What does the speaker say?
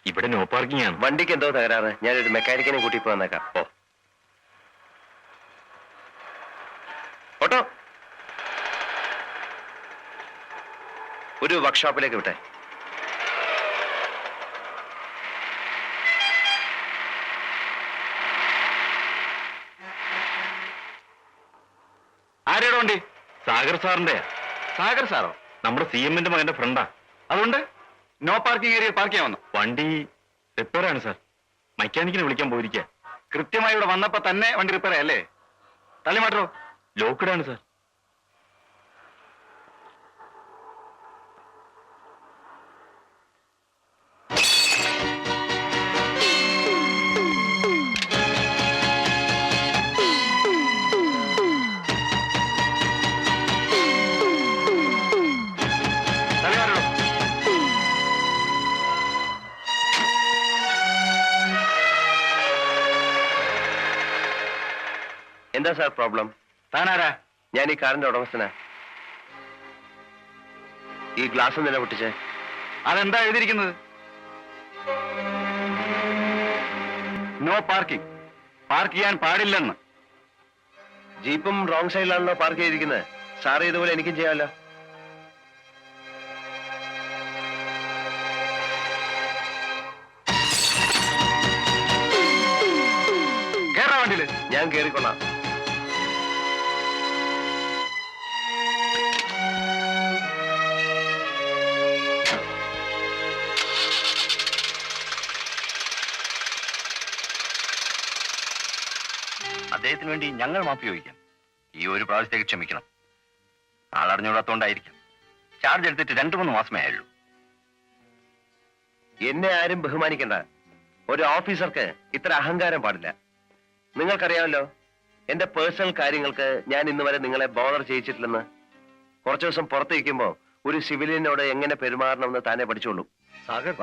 ഇവിടെ no parking ആണ്. വണ്ടിക്ക് എന്തോ തകരാറ്. ഞാനൊരു മെക്കാനിക്കിനെ കൂട്ടി വന്നേക്കാം. ഓട്ടോ ഒരു വർക്ക്ഷോപ്പിലേക്ക് വിട്ടെ. ആരുടെ വണ്ടി? സാഗർ സാറിന്റെ. സാഗർ സാറോ? നമ്മുടെ CM-ന്റെ മകന്റെ ഫ്രണ്ടാ. അതുകൊണ്ട് നോ പാർക്കിംഗ് ഏരിയ പാർക്ക് ചെയ്യാൻ വന്നു. വണ്ടി റിപ്പയർ ആണ് സാർ. മെക്കാനിക്കിനെ വിളിക്കാൻ പോയിരിക്കുക. കൃത്യമായി ഇവിടെ വന്നപ്പോ തന്നെ വണ്ടി റിപ്പയർ ആയല്ലേ? തള്ളിമാറ്റോ? ലോക്ക്ഡ് ആണ് സാർ. എന്താ സാർ പ്രോബ്ലം? താനാരാ? ഞാൻ ഈ കാറിന്റെ ഉടമസ്ഥനാ. ഈ ഗ്ലാസ് നില പൊട്ടിച്ചേ. അതെന്താ എഴുതിയിരിക്കുന്നത്? No parking. പാർക്ക് ചെയ്യാൻ പാടില്ലെന്ന്. ജീപ്പും റോങ് സൈഡിലാണല്ലോ പാർക്ക് ചെയ്തിരിക്കുന്നത്. സാറ് ഇതുപോലെ എനിക്കും ചെയ്യാമല്ലോ. കേറാ വണ്ടിയില്. ഞാൻ കേറിക്കൊള്ളാം. അദ്ദേഹത്തിന് വേണ്ടി ഞങ്ങൾ മാപ്പ് ചോദിക്കാം. ഈ ഒരു പ്രാവശ്യത്തേക്ക് ക്ഷമിക്കണം. ആളറിഞ്ഞൂടാത്തോണ്ടായിരിക്കും. ചാർജ് എടുത്തിട്ട് 2-3 മാസമേ ആയുള്ളൂ. എന്നെ ആരും ബഹുമാനിക്കണ്ട. ഒരു ഓഫീസർക്ക് ഇത്ര അഹങ്കാരം പാടില്ല. നിങ്ങൾക്കറിയാമല്ലോ എന്റെ പേഴ്സണൽ കാര്യങ്ങൾക്ക് ഞാൻ ഇന്ന് വരെ നിങ്ങളെ ബോധർ ചെയ്യിച്ചിട്ടില്ലെന്ന്. കുറച്ചു ദിവസം പുറത്തേക്കുമ്പോ ഒരു സിവിലിയനോട് എങ്ങനെ പെരുമാറണമെന്ന് താനെ പഠിച്ചോളൂ. സാഗർ,